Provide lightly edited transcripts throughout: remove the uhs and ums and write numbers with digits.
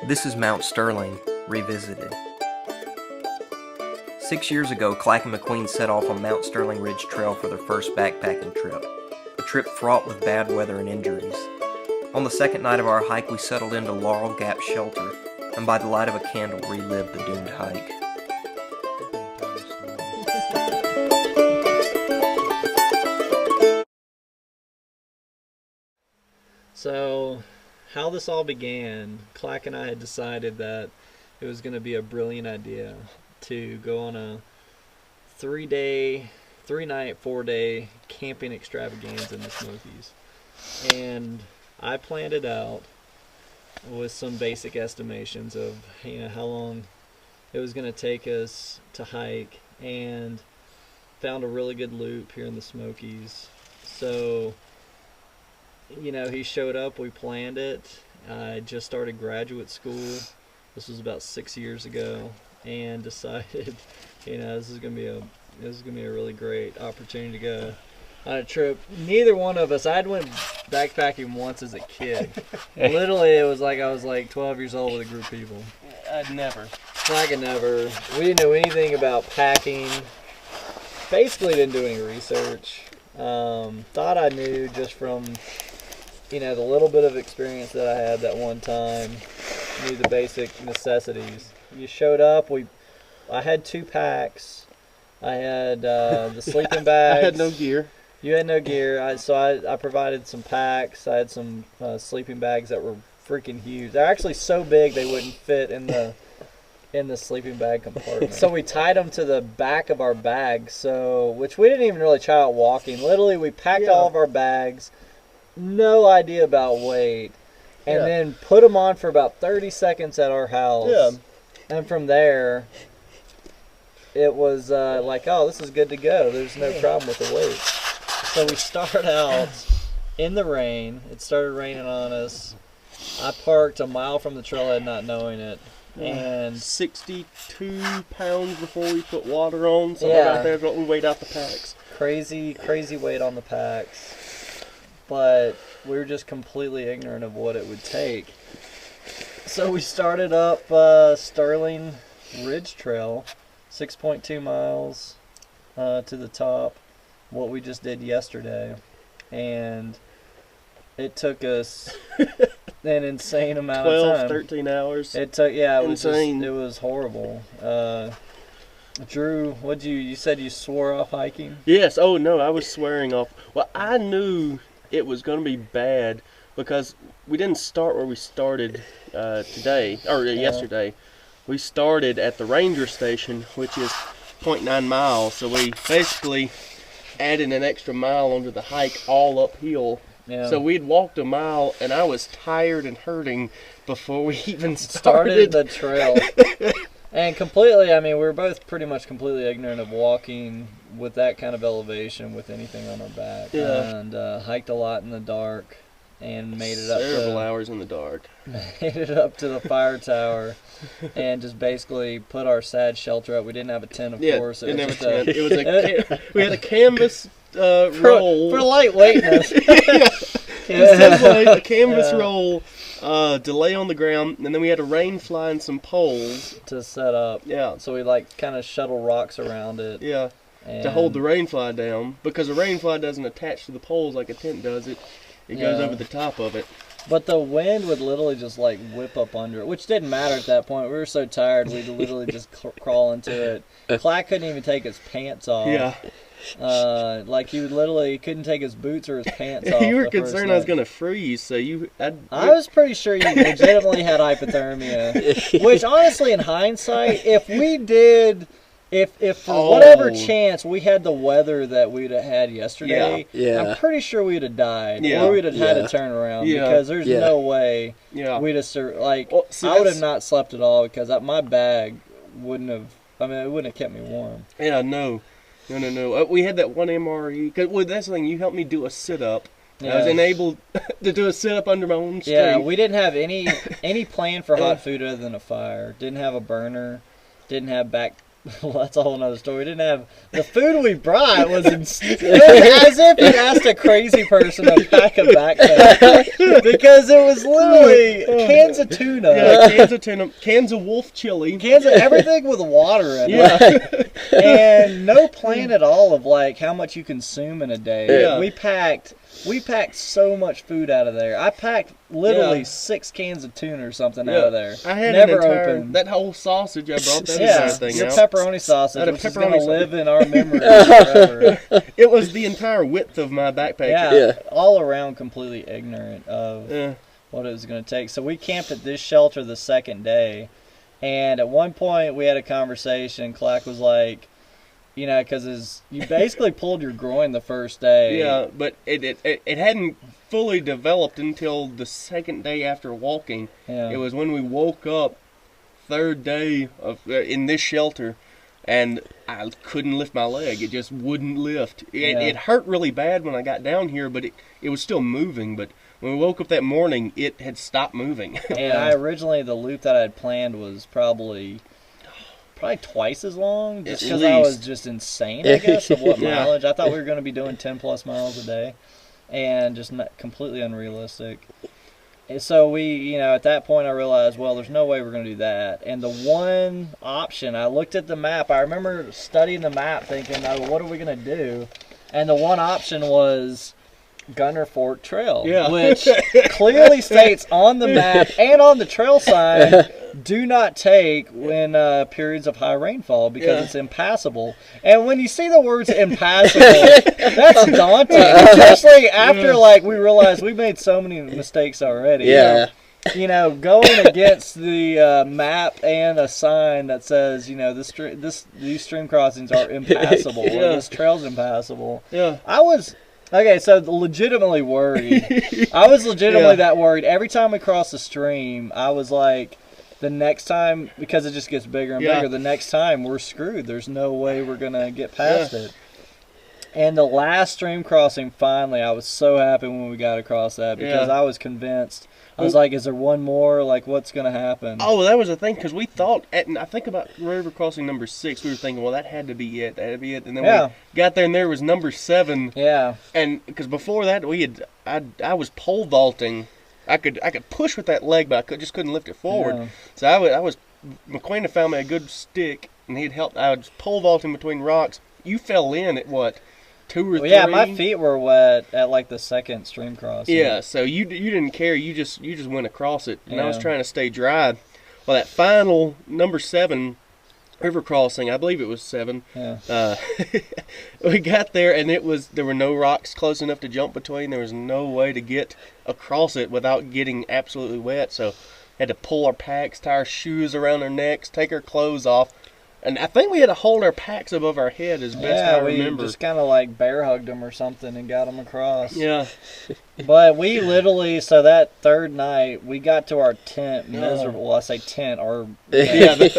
This is Mount Sterling, revisited. 6 years ago, Clack and McQueen set off on Mount Sterling Ridge Trail for their first backpacking trip. A trip fraught with bad weather and injuries. On the second night of our hike, we settled into Laurel Gap Shelter, and by the light of a candle, relived the doomed hike. So, how this all began, Clack and I had decided that it was going to be a brilliant idea to go on a 3-night, 4-day camping extravaganza in the Smokies. And I planned it out with some basic estimations of how long it was going to take us to hike, and found a really good loop here in the Smokies. So, he showed up, we planned it. I just started graduate school. This was about 6 years ago, and decided, this is gonna be a really great opportunity to go on a trip. Neither one of us, I'd went backpacking once as a kid. Literally, it was like I was 12 years old with a group of people. I'd never. Like never. We didn't know anything about packing. Basically, didn't do any research. Thought I knew just from the little bit of experience that I had that one time. Knew the basic necessities. You showed up. I had 2 packs. I had the sleeping bags. I had no gear. You had no gear. I provided some packs. I had some sleeping bags that were freaking huge. They're actually so big they wouldn't fit in the sleeping bag compartment. So we tied them to the back of our bags. Which we didn't even really try out walking. Literally, we packed all of our bags. No idea about weight, and then put them on for about 30 seconds at our house. Yeah. And from there, it was this is good to go. There's no problem with the weight. So we start out in the rain. It started raining on us. I parked a mile from the trailhead not knowing it. And 62 pounds before we put water on. So right there is what we weighed out the packs. Crazy weight on the packs. But we were just completely ignorant of what it would take. So we started up Sterling Ridge Trail, 6.2 miles to the top, what we just did yesterday. And it took us an insane amount of time. 13 hours. It took, it was insane. It was horrible. Drew, you said you swore off hiking? Yes. Oh, no, I was swearing off. Well, I knew it was going to be bad because we didn't start where we started yesterday. We started at the ranger station, which is 0.9 miles. So we basically added an extra mile onto the hike all uphill. Yeah. So we'd walked a mile, and I was tired and hurting before we even started the trail. And completely, we were both pretty much completely ignorant of walking with that kind of elevation with anything on our back. Yeah. And hiked a lot in the dark and made it up several hours in the dark. Made it up to the fire tower and just basically put our sad shelter up. We didn't have a tent, of course. We had a canvas roll. For lightweightness. A canvas roll. To lay on the ground, and then we had a rain fly and some poles to set up. Yeah. So we kind of shuttle rocks around it. Yeah. To hold the rain fly down, because a rain fly doesn't attach to the poles like a tent does. It goes over the top of it. But the wind would literally just whip up under it, which didn't matter at that point. We were so tired, we'd literally just crawl into it. Clack couldn't even take his pants off. Yeah. He couldn't take his boots or his pants off. You were concerned I was going to freeze, so I was pretty sure you legitimately had hypothermia. Which, honestly, in hindsight, if for whatever chance we had the weather that we'd have had yesterday, I'm pretty sure we'd have died, or we'd have had to turn around, because there's no way we'd have I would have not slept at all, because my bag wouldn't have. It wouldn't have kept me warm. Yeah, no. We had that one MRE. That's the thing. You helped me do a sit-up. Yeah. I was enabled to do a sit-up under my own strength. Yeah, we didn't have any plan for hot food other than a fire. Didn't have a burner. Didn't have well, that's a whole nother story. We didn't have the food we brought was as if you asked a crazy person to pack a backpack because it was literally cans of tuna, cans of tuna, cans of wolf chili, cans of everything with water in it, and no plan at all of like how much you consume in a day. Yeah. We packed so much food out of there. I packed literally 6 cans of tuna or something out of there. I had never opened that whole sausage. I brought that entire thing your out. pepperoni sausage, Had a which is pepperoni going to sausage. live in our memories forever. It was the entire width of my backpack. Yeah, all around completely ignorant of what it was going to take. So we camped at this shelter the second day, and at one point we had a conversation. Clack was like, you know, because you basically pulled your groin the first day. Yeah, but it hadn't fully developed until the second day after walking. Yeah. It was when we woke up, third day of in this shelter, and I couldn't lift my leg. It just wouldn't lift. It hurt really bad when I got down here, but it was still moving. But when we woke up that morning, it had stopped moving. And I originally, the loop that I had planned was probably twice as long, just because I was just insane, I guess, of what mileage. I thought we were going to be doing 10 plus miles a day, and just not completely unrealistic. And so we, you know, at that point I realized, well, there's no way we're going to do that. And the one option, I looked at the map. I remember studying the map thinking, oh, what are we going to do? And the one option was Gunner Fork Trail, which clearly states on the map and on the trail sign, do not take when periods of high rainfall because it's impassable. And when you see the words impassable, that's daunting. Especially after like we realized we made so many mistakes already. Yeah. You know, going against the map and a sign that says, you know, these stream crossings are impassable. Or this trail's impassable. Yeah. I was legitimately worried. I was legitimately that worried. Every time we crossed the stream, I was like, the next time, because it just gets bigger and bigger, the next time we're screwed. There's no way we're going to get past it. And the last stream crossing, finally, I was so happy when we got across that because I was convinced. I was like, is there one more? Like, what's going to happen? Oh, that was the thing, because we thought, I think about river crossing number 6, we were thinking, well, that had to be it, And then we got there, and there was number 7. Yeah. And because before that, I was pole vaulting. I could push with that leg, but I just couldn't lift it forward. Yeah. So McQueen had found me a good stick, and he'd helped. I was pole vaulting between rocks. You fell in at what, 2 or 3? Yeah, my feet were wet at like the second stream crossing. Yeah, so you didn't care. You just went across it, and I was trying to stay dry. Well, that final number 7 river crossing, I believe it was 7. Yeah. We got there, and there were no rocks close enough to jump between. There was no way to get across it without getting absolutely wet. So, had to pull our packs, tie our shoes around our necks, take our clothes off. And I think we had to hold our packs above our head as best I remember. We just kind of like bear hugged them or something and got them across. Yeah. But we literally, so that third night, we got to our tent, miserable. Well, I say tent, our canvas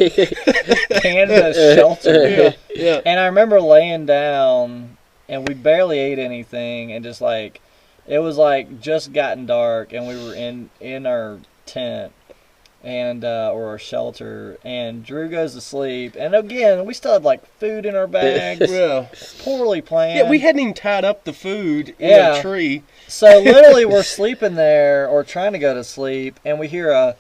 shelter. Yeah. And I remember laying down, and we barely ate anything, and just like, it was like just gotten dark, and we were in our tent. And or our shelter, and Drew goes to sleep, and again we still had like food in our bags. Poorly planned. Yeah, we hadn't even tied up the food in the tree. So literally we're sleeping there or trying to go to sleep, and we hear a,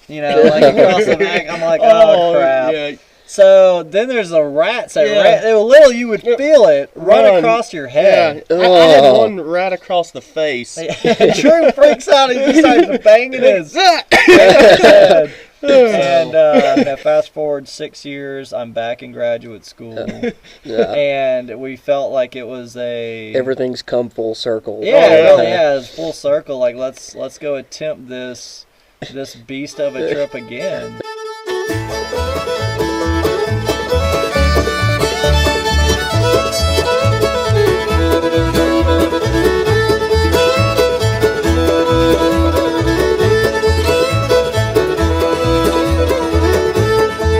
you know, like across the back. I'm like, oh crap. Yeah. So then there's a rat. Literally you would feel it run across your head. Yeah. I had one right across the face. Drew freaks out and he starts banging his head. And fast forward 6 years, I'm back in graduate school, and we felt like it was everything's come full circle. Yeah, it's full circle. Like let's go attempt this beast of a trip again.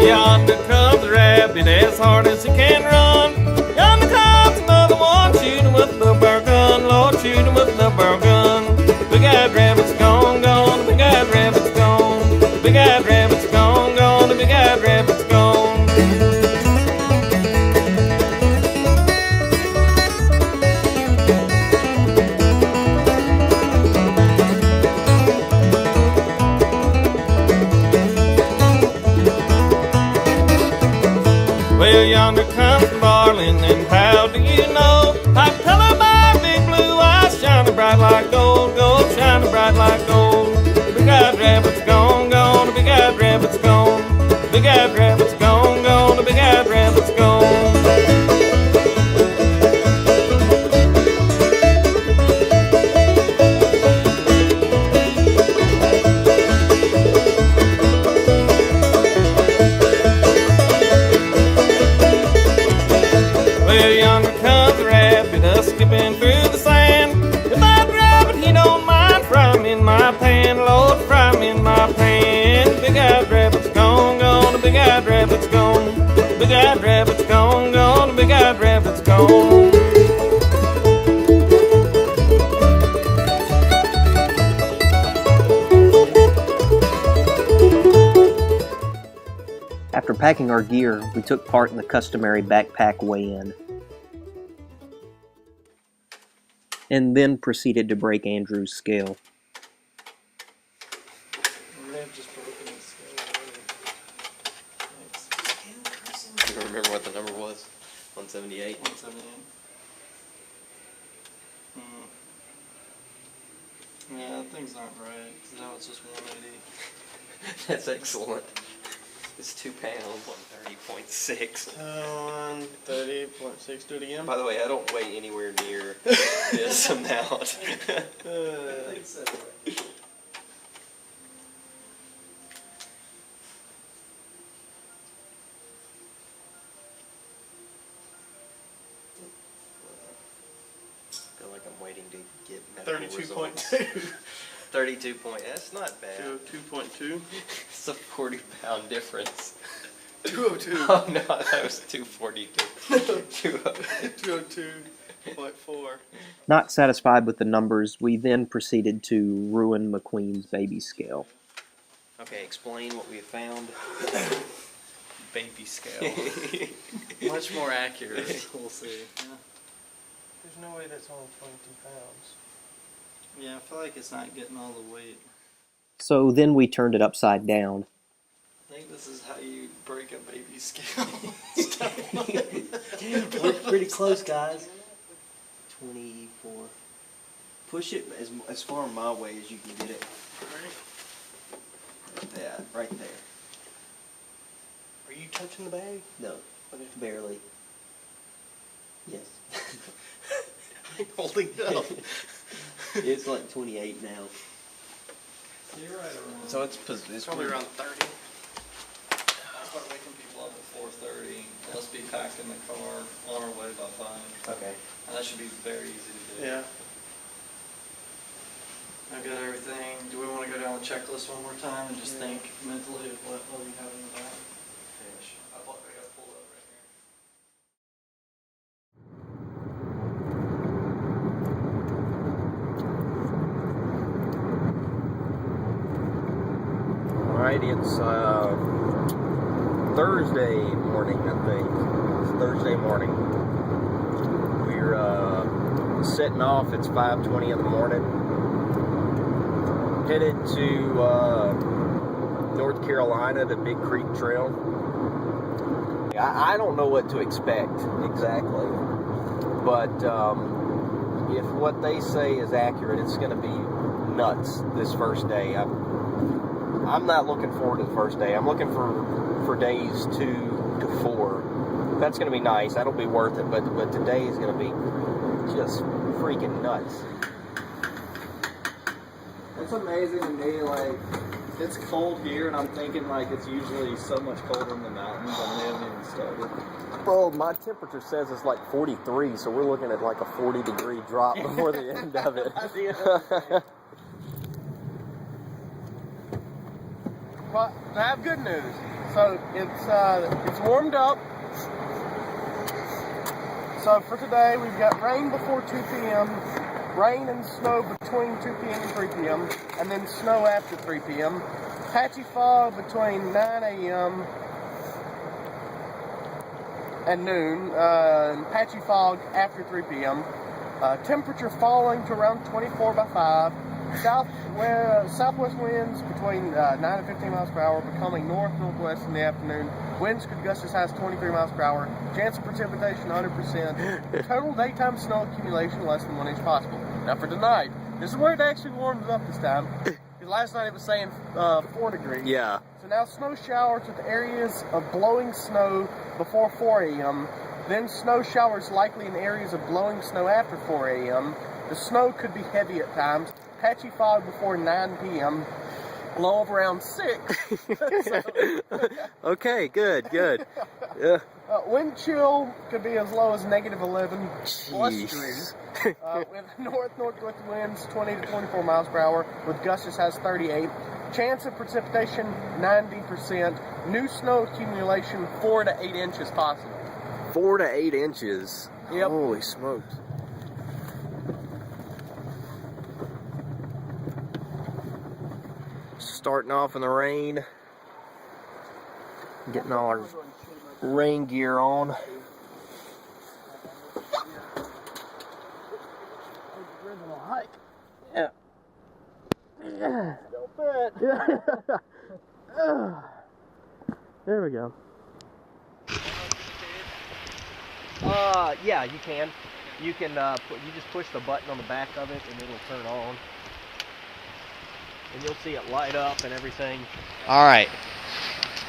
Yonder comes the rabbit as hard as he can run. Yonder comes another one, shoot him with the burr gun. Lord, shoot him with the burr gun. The big-eyed rabbit's gone, gone. The big-eyed rabbit's gone. The big-eyed rabbit's gone. yonder comes the marlin, and how do you know? I can tell her by her big blue eyes, shining bright like gold, gold, shining bright like gold. The big-eyed rabbit's gone, gone, the big-eyed rabbit's gone. The big-eyed rabbit's gone, gone, the big-eyed rabbit's gone. Skipping through the sand. If that rabbit, he don't mind, fry him in my pan, Lord, fry him in my pan. The big-eyed rabbit's gone, gone, the big-eyed rabbit's gone. The big-eyed rabbit's gone, gone, the big-eyed rabbit's gone. After packing our gear, we took part in the customary backpack weigh-in, and then proceeded to break Andrew's scale. You remember what the number was? 178? 178. Yeah, things aren't right, because now it's just 180. That's excellent. It's 2 pounds. 130.6. 130.6, do it again. By the way, I don't weigh anywhere near this amount. I feel like I'm waiting to get medical results. 32.2. 32 point. That's not bad. 202.2. It's a 40-pound difference. 202. Oh no, that was 242. 202.4. Not satisfied with the numbers, we then proceeded to ruin McQueen's baby scale. Okay, explain what we found. Baby scale. Much more accurate. We'll see. Yeah. There's no way that's only 22 pounds. Yeah, I feel like it's not getting all the weight. So then we turned it upside down. I think this is how you break a baby scale. We're pretty close, guys. 24. Push it as far my way as you can get it. Yeah, right there. Are you touching the bag? No, barely. Yes. I'm holding it up. It's like 28 now. You're right around. So it's Probably around 30. I'll start waking people up at 4:30. Let's be packed in the car on our way by 5. Okay. And that should be very easy to do. Yeah. I've got everything. Do we want to go down the checklist one more time and just think mentally of what we have in the back? Finish. I got to pull up right here. Alright, it's Thursday morning, I think. It's Thursday morning. We're setting off. It's 5:20 in the morning. Headed to North Carolina, the Big Creek Trail. I don't know what to expect exactly, but if what they say is accurate, it's going to be nuts this first day. I'm not looking forward to the first day. I'm looking for days 2 to 4. That's going to be nice. That'll be worth it. But today is going to be just freaking nuts. It's amazing to me, like, it's cold here, and I'm thinking, like, it's usually so much colder in the mountains, and they haven't even started. Bro, my temperature says it's like 43, so we're looking at like a 40-degree drop before the end of it. Well, I have good news. So it's warmed up. So for today, we've got rain before 2 p.m., rain and snow between 2 p.m. and 3 p.m., and then snow after 3 p.m. Patchy fog between 9 a.m. and noon, and patchy fog after 3 p.m. Temperature falling to around 24 by 5. Southwest winds between 9 and 15 miles per hour, becoming north-northwest in the afternoon. Winds could gust as high as 23 miles per hour. Chance of precipitation 100%. Total daytime snow accumulation less than 1 inch possible. Now for tonight, this is where it actually warms up this time. Because last night it was saying 4 degrees. Yeah. So now snow showers with areas of blowing snow before 4 a.m. Then snow showers likely in areas of blowing snow after 4 a.m. The snow could be heavy at times. Patchy fog before 9 p.m. Low of around 6. Okay, good. Yeah. Wind chill could be as low as -11 plus Jeez. degrees. With north-northwest winds 20 to 24 miles per hour, with gusts as high as 38. Chance of precipitation 90%. New snow accumulation 4 to 8 inches possible. 4 to 8 inches. Yep. Holy smokes. Starting off in the rain. Getting all our rain gear on. Original hike. Yeah. Don't bet. There we go. Yeah, you can. You can you just push the button on the back of it and it'll turn on. And you'll see it light up and everything. All right.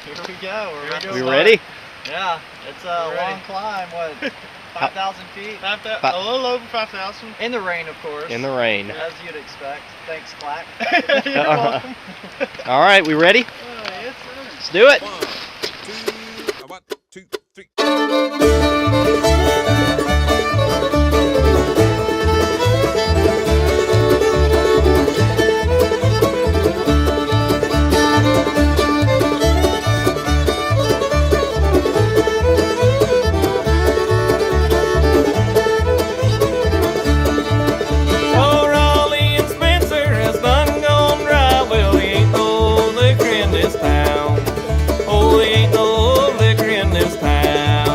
Here we go. We're ready to We start. ready? Yeah, it's a long climb. What, 5,000 feet? A little over 5,000. In the rain, of course. In the rain. As you'd expect. Thanks, Clack. You're welcome. All right, we ready? Yes, sir. Let's do it. 1, 2, 3. Oh, Raleigh and Spencer has done gone dry. Well, there ain't no liquor in this town. Oh, there ain't no liquor in this town.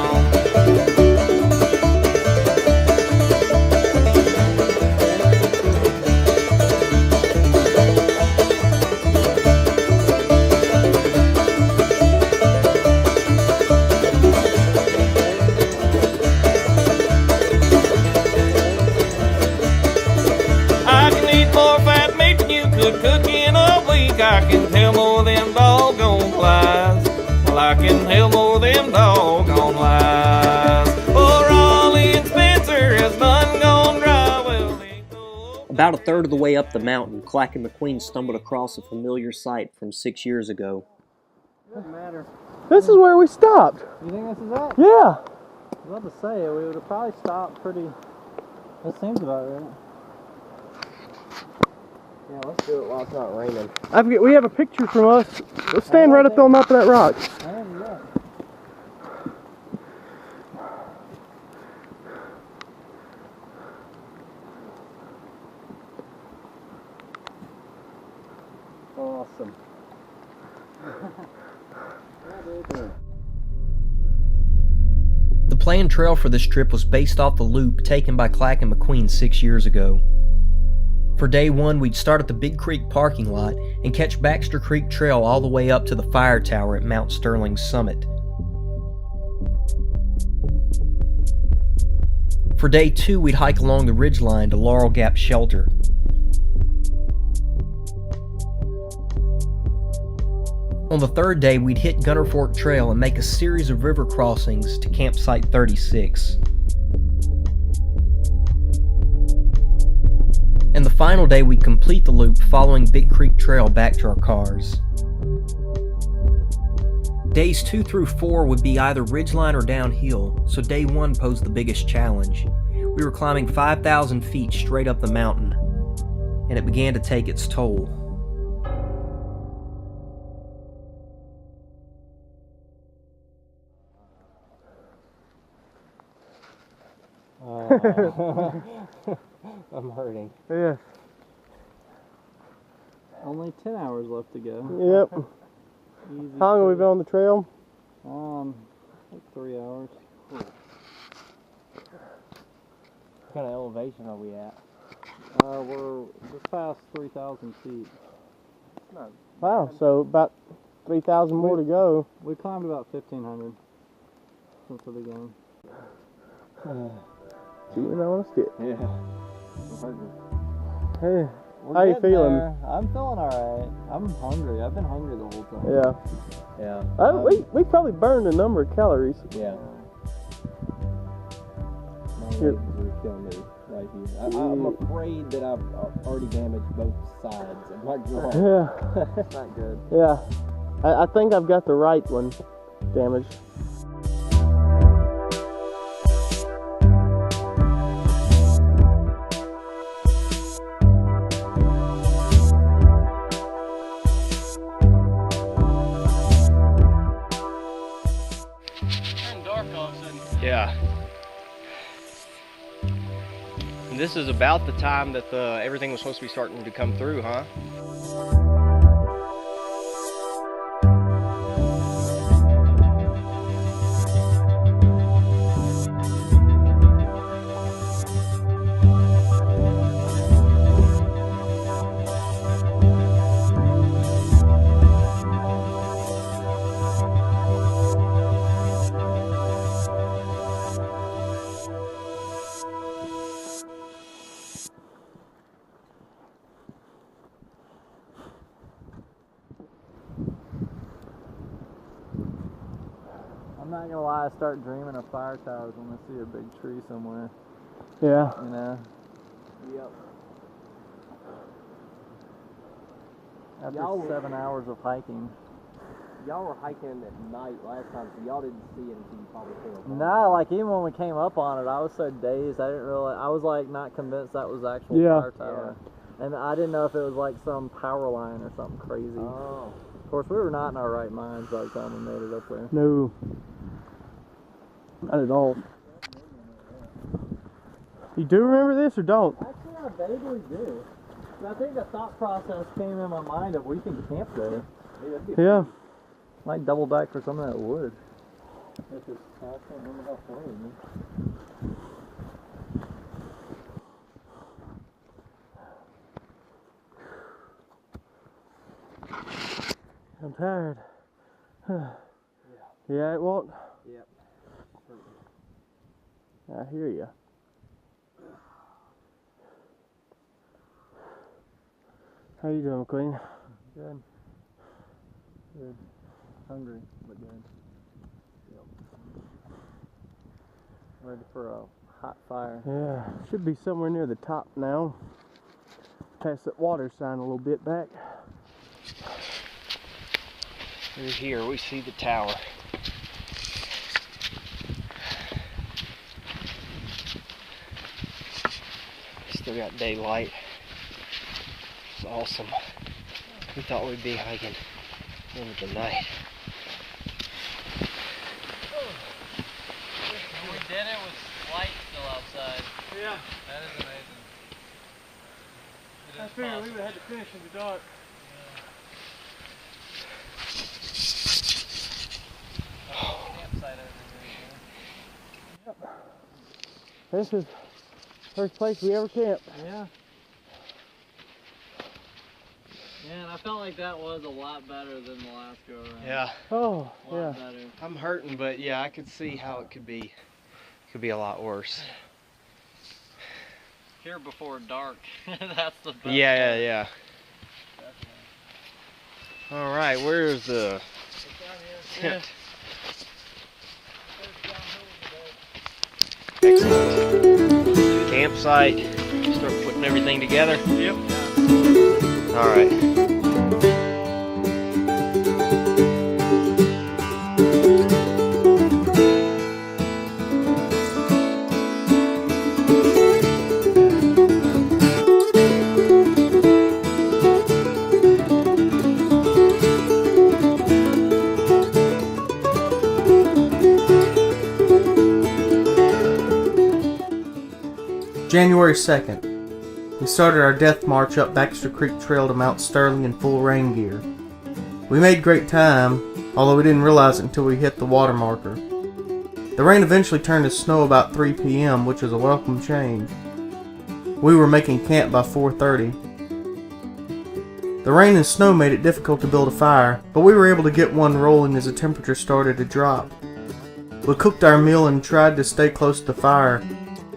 I can eat more fat meat than you could cook in a week. I can tell more them doggone lies. Well, I can tell more them doggone lies. Oh, Raleigh and Spencer has done gone dry. Well, they ain't no... About a third of the way up the mountain, Clack and McQueen stumbled across a familiar sight from 6 years ago. Doesn't matter. This is where we stopped. You think this is it? Yeah. I was about to say, we would have probably stopped pretty... That seems about right. Yeah, let's do it while it's not raining. We have a picture from us. Let's stand right up on top of that rock. Awesome. The planned trail for this trip was based off the loop taken by Clack and McQueen 6 years ago. For day one, we'd start at the Big Creek parking lot and catch Baxter Creek Trail all the way up to the fire tower at Mount Sterling's summit. For day two, we'd hike along the ridgeline to Laurel Gap Shelter. On the third day, we'd hit Gunner Fork Trail and make a series of river crossings to campsite 36. And the final day, we'd complete the loop following Big Creek Trail back to our cars. Days 2 through 4 would be either ridgeline or downhill, so day 1 posed the biggest challenge. We were climbing 5,000 feet straight up the mountain, and it began to take its toll. I'm hurting. Yes. Only 10 hours left to go. Yep. Easy. How long have we been on the trail? Like 3 hours. What kind of elevation are we at? We're just past 3,000 feet. Wow, so about 3,000 more to go. We climbed about 1,500 since the beginning. Chewing on a stick. Yeah. Hey, how you feeling? I'm feeling alright. I'm hungry. I've been hungry the whole time. Yeah. Yeah. We probably burned a number of calories. Yeah. My Here. legs are killing me right here. I'm afraid that I've already damaged both sides of my jaw. Yeah. That's not good. Yeah. I think I've got the right one damaged. Yeah. And this is about the time that everything was supposed to be starting to come through, huh? I'm not gonna lie, I start dreaming of fire towers when I see a big tree somewhere. Yeah. You know? Yep. After 7 hours of hiking. Y'all were hiking at night last time, so y'all didn't see it until you probably came up on it. Nah, like even when we came up on it, I was so dazed. I didn't realize. I was like not convinced that was actual fire tower, and I didn't know if it was like some power line or something crazy. Oh. Of course, we were not in our right minds by the time we made it up there. No. Not at all. You do remember this or don't? Actually, I vaguely do. And I think the thought process came in my mind of we can camp there. Yeah. Might double back for some of that wood. I can't remember how far it is. I'm tired. Yeah, it won't? Yep. I hear you. How you doing, McQueen? Good. Good. Hungry, but good. Yep. Ready for a hot fire. Yeah, should be somewhere near the top now. Pass that water sign a little bit back. Through here, we see the tower. Still got daylight. It's awesome. We thought we'd be hiking into the night. We did it with light still outside. Yeah. That is amazing. I figured we would have had to finish in the dark. Campsite over here. This is the first place we ever camped. Yeah. Yeah, and I felt like that was a lot better than the last go around. Yeah. Oh, A lot better. I'm hurting, but yeah, I could see how it could be. Could be a lot worse. Here before dark. That's the best. Yeah. All right, where's the tent? Excellent. Campsite. Start putting everything together. Yep. All right. January 2nd. We started our death march up Baxter Creek Trail to Mount Sterling in full rain gear. We made great time, although we didn't realize it until we hit the water marker. The rain eventually turned to snow about 3 p.m., which was a welcome change. We were making camp by 4:30. The rain and snow made it difficult to build a fire, but we were able to get one rolling as the temperature started to drop. We cooked our meal and tried to stay close to the fire,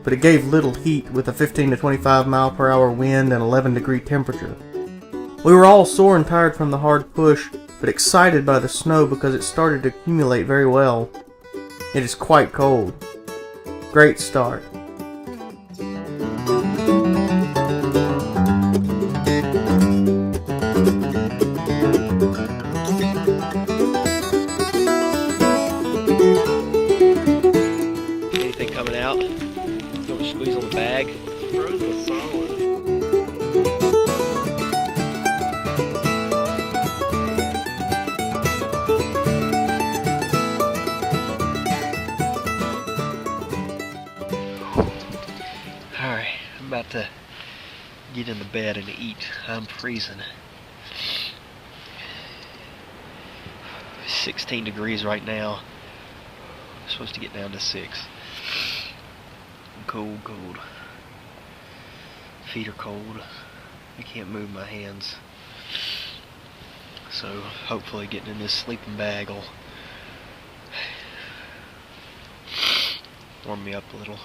but it gave little heat with a 15 to 25 mile per hour wind and 11-degree temperature. We were all sore and tired from the hard push, but excited by the snow because it started to accumulate very well. It is quite cold. Great start. Anything coming out? Don't squeeze on the bag. Frozen solid. Alright, I'm about to get in the bed and eat. I'm freezing. 16 degrees right now. I'm supposed to get down to 6. I'm cold, cold. Feet are cold. I can't move my hands. So hopefully getting in this sleeping bag will warm me up a little.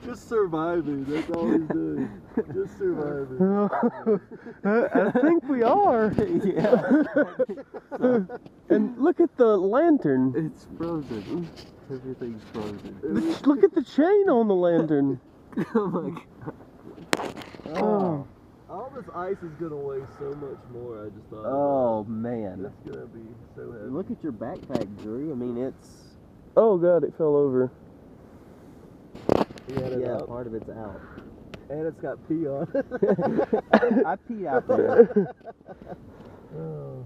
Just surviving, that's all he's doing. Just surviving. I think we are. Yeah. And look at the lantern. It's frozen. Everything's frozen. Look at the chain on the lantern. Oh my god. Oh. All this ice is gonna weigh so much more, I just thought. Oh man. It's gonna be so heavy. Look at your backpack, Drew. I mean, it's... Oh god, it fell over. Yeah, part of it's out. And it's got pee on it. I peed out there. Oh.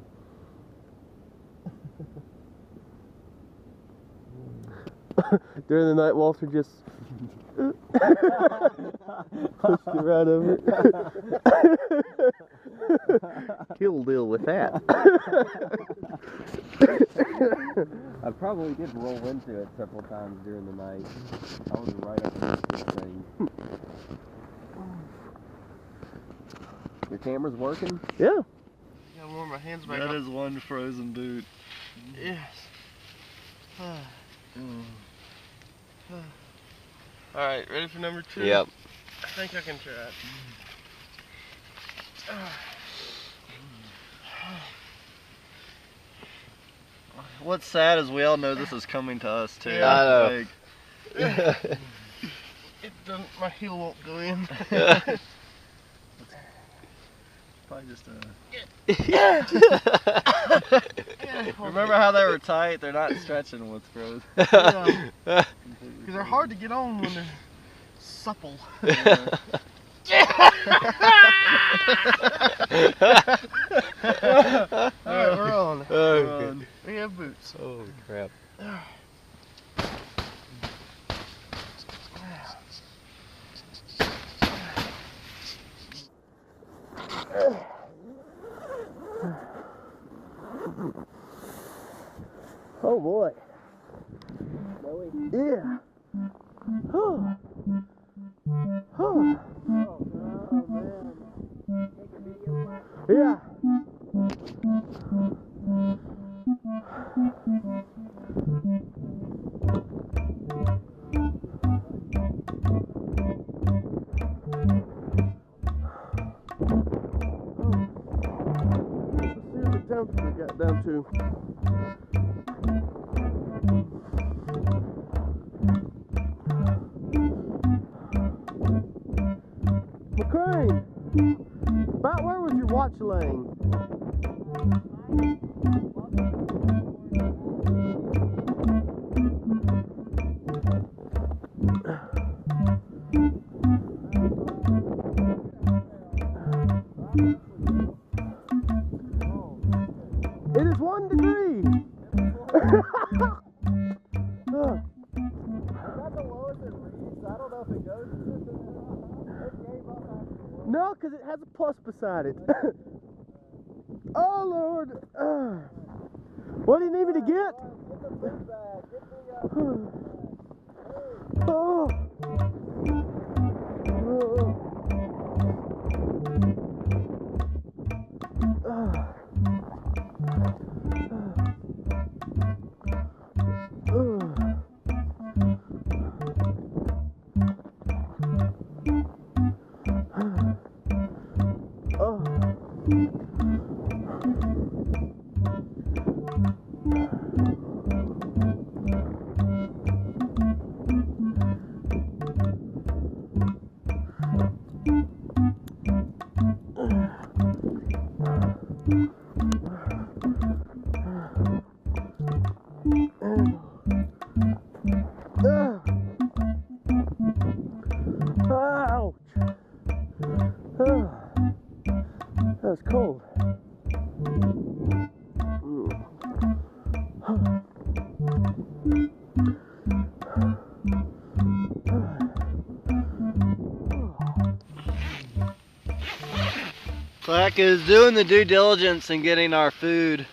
During the night, Walter just pushed it right over. He'll deal with that. I probably did roll into it several times during the night. I was right up against this thing. Your camera's working? Yeah. I gotta warm my hands back up. That is one frozen boot. Yes. Alright, ready for number 2? Yep. I think I can try it. What's sad is we all know this is coming to us too. Yeah. I know. Like, It doesn't, my heel won't go in. probably just Yeah. Remember how they were tight? They're not stretching what's frozen. Because they're hard to get on when they're supple. Alright, we're on. Okay. We have boots. Holy crap. Oh boy. Yeah. Oh. Oh. Yeah. Let's see what we got down to. McCrane, about where was your watch laying? It is 1 degree. No, because it has a plus beside it. Oh Lord! What do you need me to get? Oh. Ouch! That was cold. Clack is doing the due diligence and getting our food.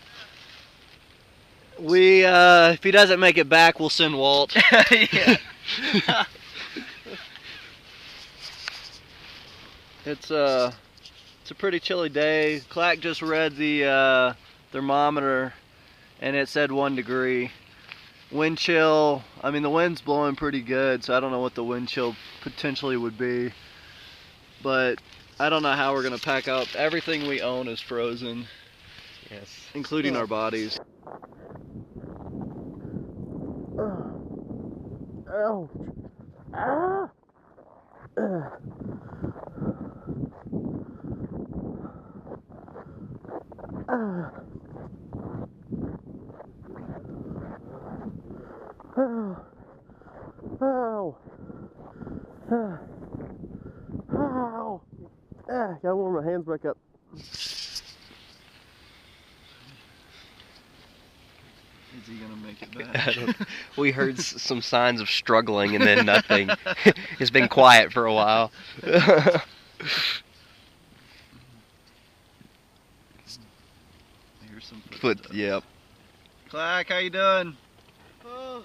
We, if he doesn't make it back, we'll send Walt. Yeah. It's a pretty chilly day. Clack just read the thermometer and it said 1 degree. Wind chill, I mean the wind's blowing pretty good, so I don't know what the wind chill potentially would be. But I don't know how we're gonna pack up. Everything we own is frozen. Yes. Including our bodies. Ouch! Ah! Ow! Ow! Gotta warm my hands back up. Is he gonna make it back? We heard some signs of struggling and then nothing. It's been quiet for a while. Here's some But yep. Clack, how you doing? Oh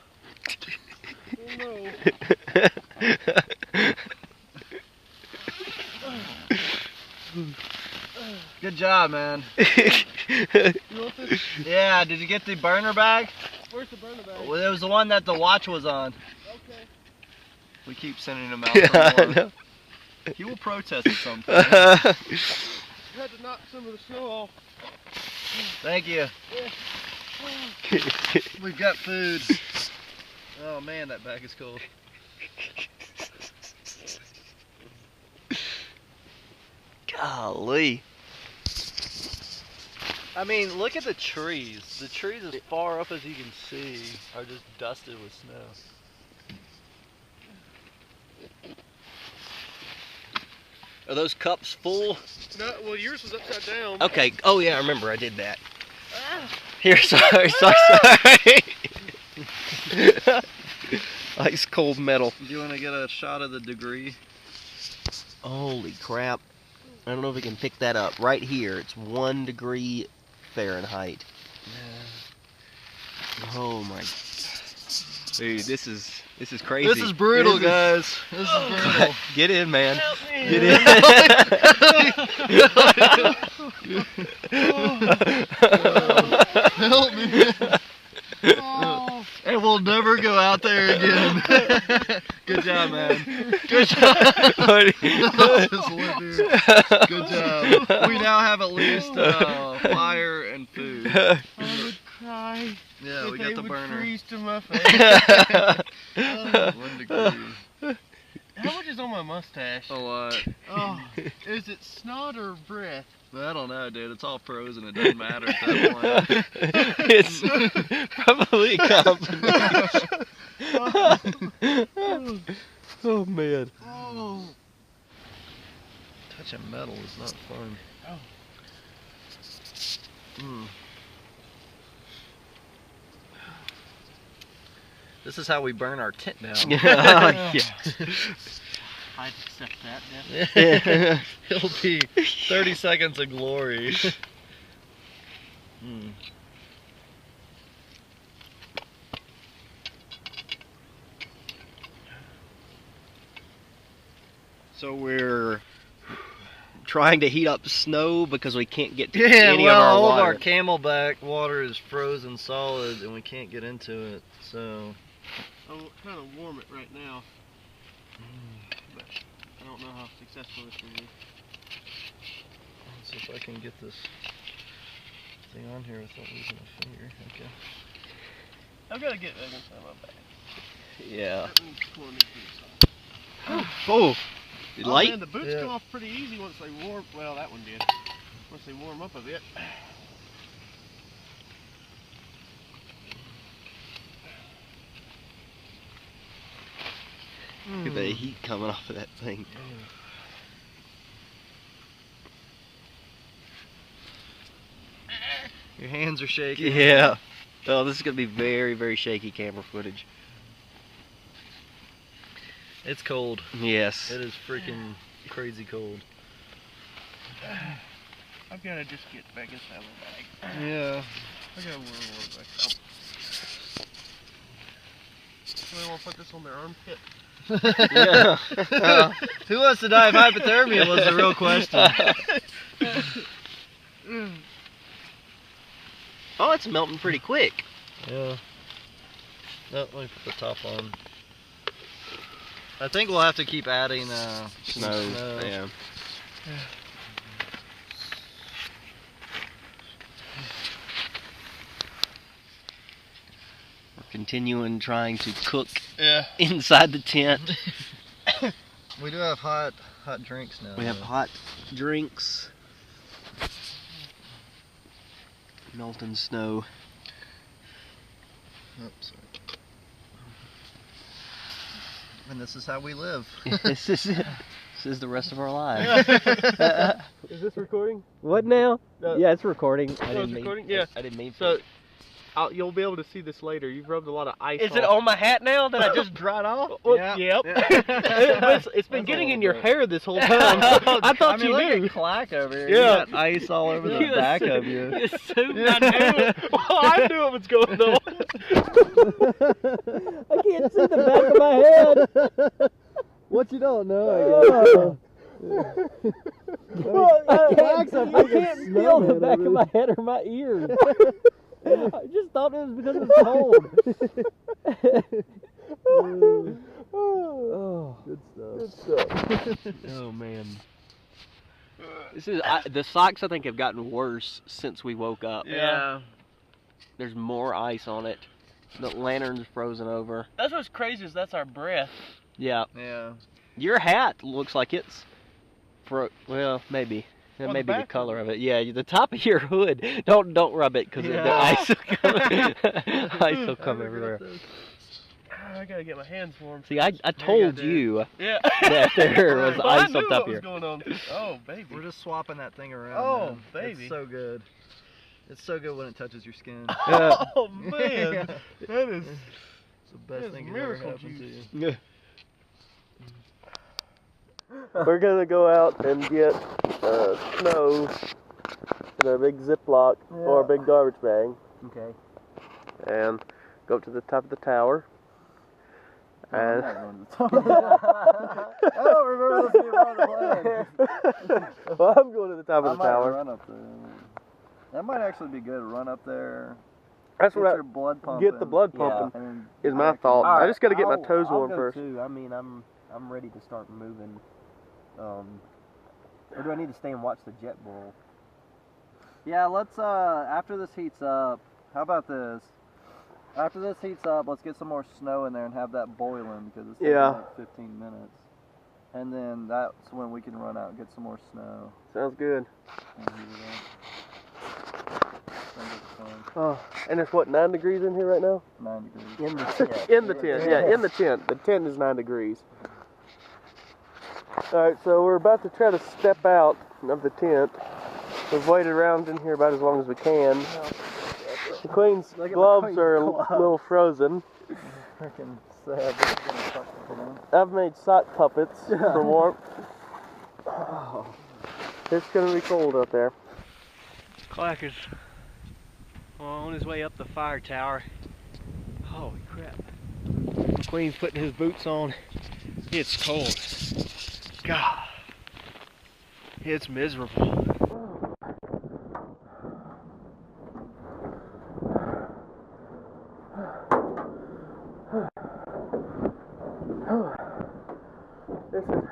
no. Good job, man. You want this? Yeah, did you get the burner bag? Where's the burner bag? Well, it was the one that the watch was on. Okay. We keep sending him out Yeah, for I more. know. He will protest at some point. Had to knock some of the snow off. Thank you. We've got food. Oh man, that bag is cold. Golly. I mean, look at the trees. The trees as far up as you can see are just dusted with snow. Are those cups full? No, well, yours was upside down. Okay. Oh yeah, I remember I did that. Here, sorry. Ice cold metal. Do you want to get a shot of the degree? Holy crap. I don't know if we can pick that up. Right here, it's 1 degree Fahrenheit. Oh my. Dude, this is crazy. This is brutal, guys. This is brutal. Get in, man. Get in. Help me. And we'll never go out there again. Good job, man. Good job. Good job. We now have at least fire and food. I would cry. Yeah, we got the burner. Freeze to my face. 1 degree. How much is on my mustache? A lot. Oh, is it snot or breath? I don't know, dude. It's all frozen. It doesn't matter at that point. It's probably a combination. Oh man. Oh. Touching metal is not fun. This is how we burn our tent down. Yeah. I'd accept that, definitely. It'll be 30 seconds of glory. So we're trying to heat up snow because we can't get to Yeah, any well, of our all water. of our Camelback water is frozen solid and we can't get into it, so. I'm kind of warm it right now. But I don't know how successful this will be. Let's see if I can get this thing on here without losing a finger. Okay. I've got to get back inside my bag. Yeah. That one's pulling me through the side. Oh, Oh, light? man, the boots Yeah. come off pretty easy once they warm. Well, that one did. Once they warm up a bit. Look at the heat coming off of that thing. Your hands are shaking. Yeah. Oh, this is going to be very, very shaky camera footage. It's cold. Yes. It is freaking crazy cold. I've got to just get back inside my bag. Yeah. I got to warm water back up. Somebody want to put this on their armpit? Yeah. Who wants to die of hypothermia was the real question. Oh, it's melting pretty quick. Yeah. No, let me put the top on. I think we'll have to keep adding Snow. Yeah. We're continuing trying to cook inside the tent. We do have hot drinks now. We have though. hot drinks. Melting snow. Oops, sorry. And this is how we live. This is the rest of our lives. Is this recording? What now? No. Yeah, it's recording. Oh, it's recording? Yeah. I didn't mean So, to. you'll be able to see this later. You've rubbed a lot of ice Is off. it on my hat now that I just dried off? Well, Yeah. Yep. Yeah. It's been That's getting all in your good. hair this whole time. I thought mean, you look knew. at Clack over here. Yeah. You got ice all over the You back assume- of you. You assumed I knew it. Well, I knew what was going on. I can't see the back of my head. What you don't know, I can't feel the back of my head or my ears. I just thought it was because it's cold. Oh, good stuff. Oh man. This is the socks. I think have gotten worse since we woke up. Yeah. There's more ice on it. The lantern's frozen over. That's what's crazy is that's our breath. Yeah. Yeah. Your hat looks like it's well, maybe. That On may the be the back color of it. Yeah, the top of your hood. Don't rub it because the ice will come. Ice will come everywhere. I gotta get my hands warm. See, I told dude. you Yeah. that there was Well, I ice knew on top what here. was going on. Oh, baby. We're just swapping that thing around. Oh, man. baby. It's so good. It's so good when it touches your skin. Oh, man. Yeah. That is... It's the best That's thing that ever miracle happened to juice. you. We're gonna go out and get snow in a big Ziploc or a big garbage bag. Okay. And go up to the top of the tower. And I don't remember this being part of the plan. well, I'm going to the top of the tower. Run up there. That might actually be good. Run up there. That's Get what your blood pumping. get the blood pumping and is my thought. I just got to get my toes warm I'll go first. Too. I mean, I'm ready to start moving. Or do I need to stay and watch the jet boil? Yeah, let's after this heats up. How about this? After this heats up, let's get some more snow in there and have that boiling because it's taking Yeah. like 15 minutes. And then that's when we can run out and get some more snow. Sounds good. And heat it up. Sounds like fun. Oh, and it's what, 9 degrees in here right now? 9 degrees. In the tent. In the tent, yeah, in the tent. The tent is 9 degrees. Alright, so we're about to try to step out of the tent. We've waited around in here about as long as we can. McQueen's gloves are a little frozen. I've made sock puppets for warmth. Oh, it's gonna be cold out there. Clack is on his way up the fire tower. Holy crap. McQueen's putting his boots on. It's cold. God. It's miserable. This is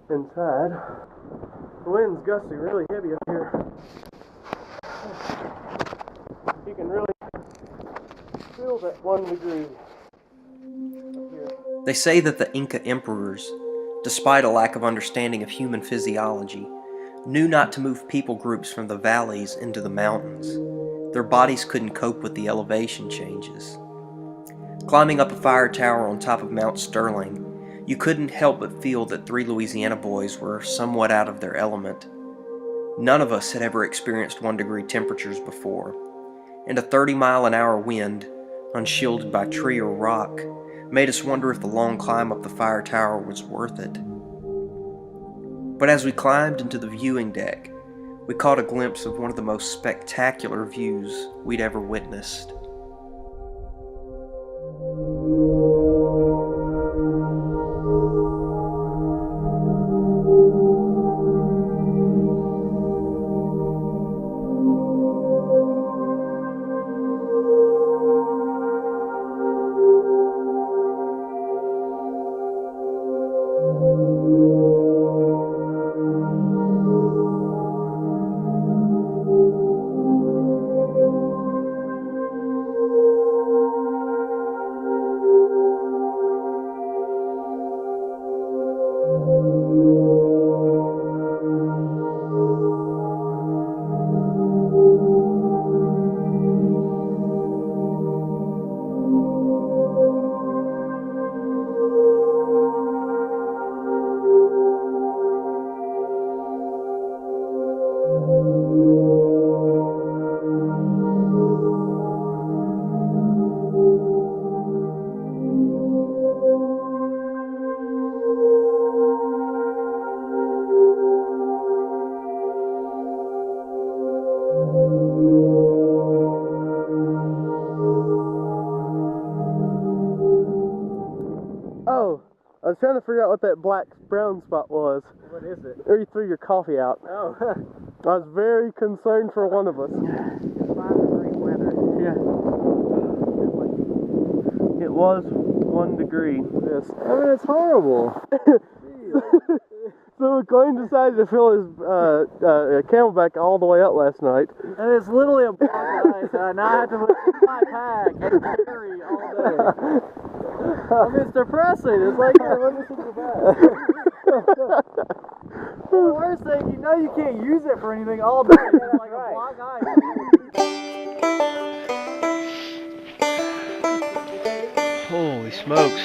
inside. The wind's gusting really heavy up here. You can really feel that 1 degree. They say that the Inca emperors, despite a lack of understanding of human physiology, knew not to move people groups from the valleys into the mountains. Their bodies couldn't cope with the elevation changes. Climbing up a fire tower on top of Mount Sterling, you couldn't help but feel that 3 Louisiana boys were somewhat out of their element. None of us had ever experienced 1 degree temperatures before, and a 30-mile-an-hour wind, unshielded by tree or rock, made us wonder if the long climb up the fire tower was worth it. But as we climbed into the viewing deck, we caught a glimpse of one of the most spectacular views we'd ever witnessed. Oh, I was trying to figure out what that black brown spot was. What is it? Or you threw your coffee out. Oh, I was very concerned for one of us. 5 degree weather. Yeah. It was 1 degree. Yes. I mean, it's horrible. So McLean decided to fill his Camelback all the way up last night. And it's literally a block of ice. Now I have to put it in my pack and carry all day. I mean, it's depressing. It's like, hey, let me think about it. The worst thing, you know you can't use it for anything all day. It's like a block of ice. Holy smokes.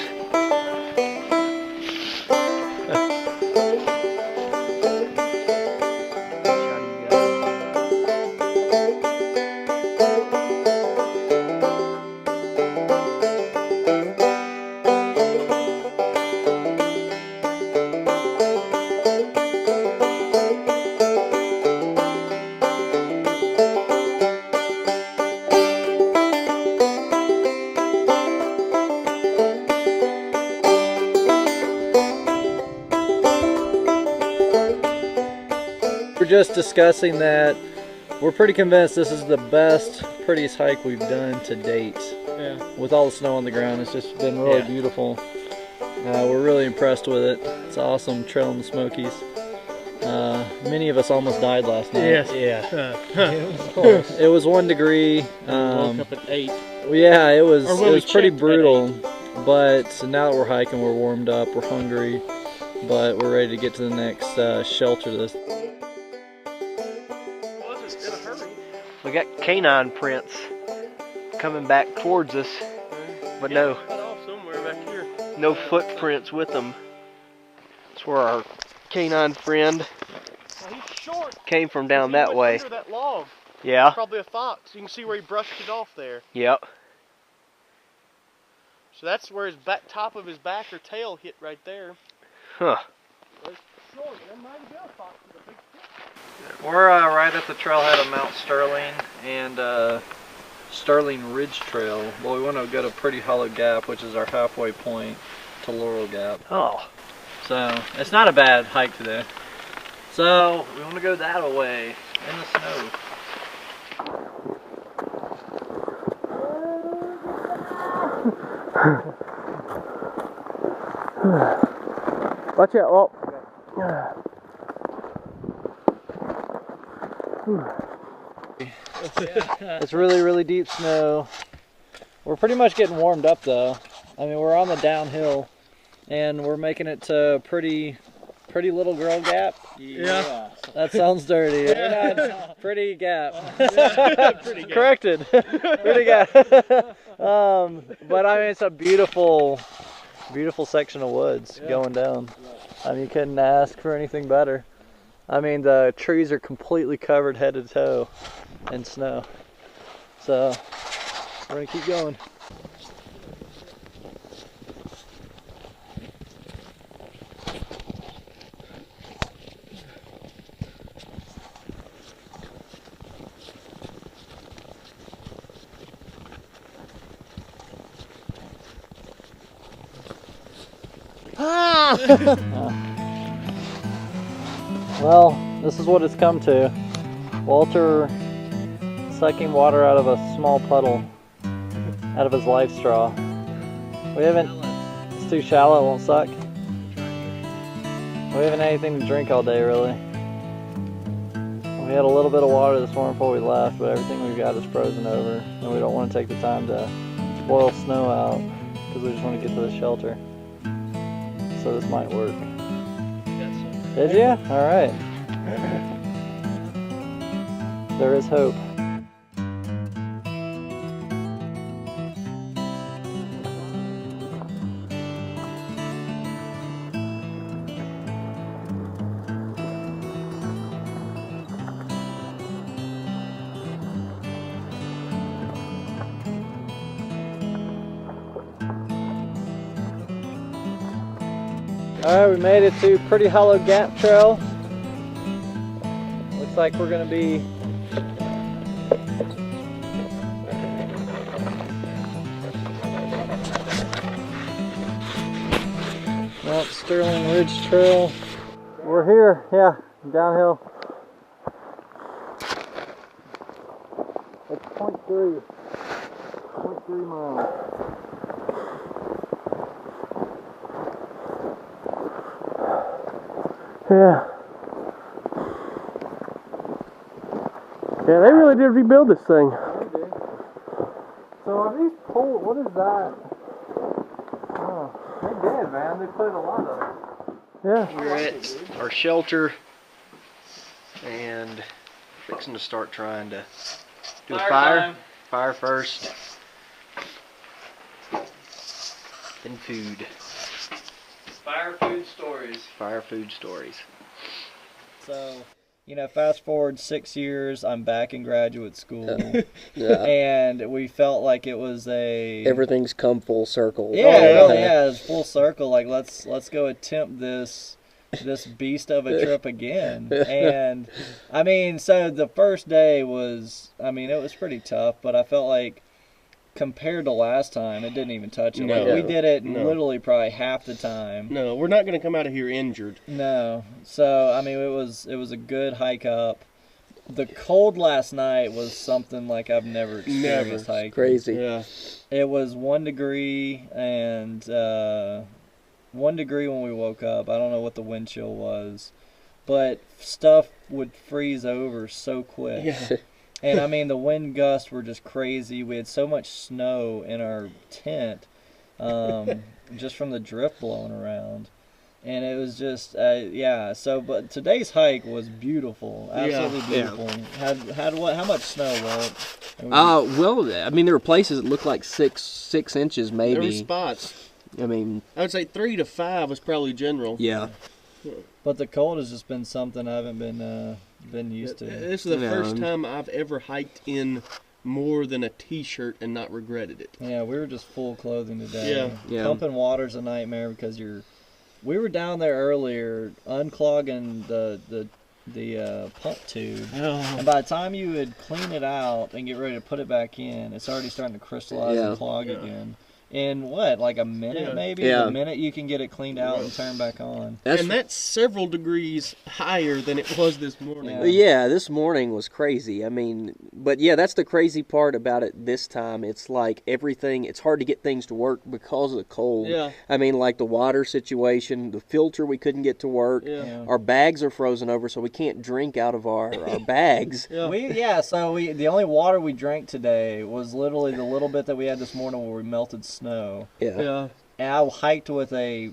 We're just discussing that we're pretty convinced this is the best, prettiest hike we've done to date. Yeah. With all the snow on the ground, it's just been really beautiful. We're really impressed with it. It's awesome, trail in the Smokies. Many of us almost died last night. Yes. Yeah. It was 1 degree. Woke up at 8. Yeah, it was pretty checked at brutal. But now that we're hiking, we're warmed up, we're hungry, but we're ready to get to the next shelter. We got canine prints coming back towards us, but no footprints with them. That's where our canine friend came from down that way. Under that log. Yeah. Probably a fox. You can see where he brushed it off there. Yep. So that's where his top of his back or tail hit right there. Huh. We're right at the trailhead of Mount Sterling and Sterling Ridge Trail. Well, we want to go to Pretty Hollow Gap, which is our halfway point to Laurel Gap. Oh. So it's not a bad hike today. So we want to go that way in the snow. Watch out. Oh. It's really, really deep snow. We're pretty much getting warmed up though. I mean, we're on the downhill and we're making it to pretty little girl gap. Yeah. That sounds dirty. Yeah. Pretty gap. Pretty gap. Corrected. Pretty gap. But I mean, it's a beautiful section of woods going down. I mean, you couldn't ask for anything better. I mean, the trees are completely covered head to toe in snow. So we're gonna keep going. Well, this is what it's come to. Walter sucking water out of a small puddle out of his life straw. We haven't, it's too shallow, it won't suck. We haven't had anything to drink all day really. We had a little bit of water this morning before we left, but everything we've got is frozen over and we don't want to take the time to boil snow out because we just want to get to the shelter. So this might work. Did you? Alright. There is hope. Alright, we made it to Pretty Hollow Gap Trail. Looks like we're going to be Mount Sterling Ridge Trail. We're here, yeah, downhill. It's 0.3 miles. Yeah. Yeah, they really did rebuild this thing. They did. So are these poles, what is that? Oh, they did, man. They put a lot of it. Yeah. We're at our shelter and fixing to start trying to do a fire. Time. Fire first. Then food. Fire food stories. Fire food stories. So, you know, fast forward 6 years, I'm back in graduate school. Yeah. And we felt like it was a... Everything's come full circle. Yeah, it really has. Full circle. Like, let's go attempt this beast of a trip again. And, I mean, so the first day was, I mean, it was pretty tough, but I felt like compared to last time, it didn't even touch it. No. Like, we did it No. literally probably half the time. No, we're not going to come out of here injured. No. So, I mean, it was a good hike up. The cold last night was something like I've never experienced hiking. Crazy. Yeah. It was 1 degree and 1 degree when we woke up. I don't know what the wind chill was, but stuff would freeze over so quick. Yeah. And I mean, the wind gusts were just crazy. We had so much snow in our tent, just from the drift blowing around. And it was just, yeah. So, but today's hike was beautiful, absolutely beautiful. How much snow, Walt? Well, I mean, there were places that looked like six inches, maybe. There were spots. I mean, I would say 3 to 5 was probably general. yeah. But the cold has just been something I haven't been been used to. This is the first time I've ever hiked in more than a t-shirt and not regretted it. Yeah, we were just full clothing today. Yeah. Pumping water's a nightmare because we were down there earlier unclogging the pump tube, and by the time you would clean it out and get ready to put it back in, it's already starting to crystallize and clog again. In what, like a minute maybe? Yeah. A minute you can get it cleaned out and turned back on. That's several degrees higher than it was this morning. Yeah, this morning was crazy. I mean, but yeah, that's the crazy part about it this time. It's like everything, it's hard to get things to work because of the cold. Yeah. I mean, like the water situation, the filter we couldn't get to work. Yeah. Our bags are frozen over, so we can't drink out of our bags. So the only water we drank today was literally the little bit that we had this morning where we melted snow. Yeah. And I hiked with a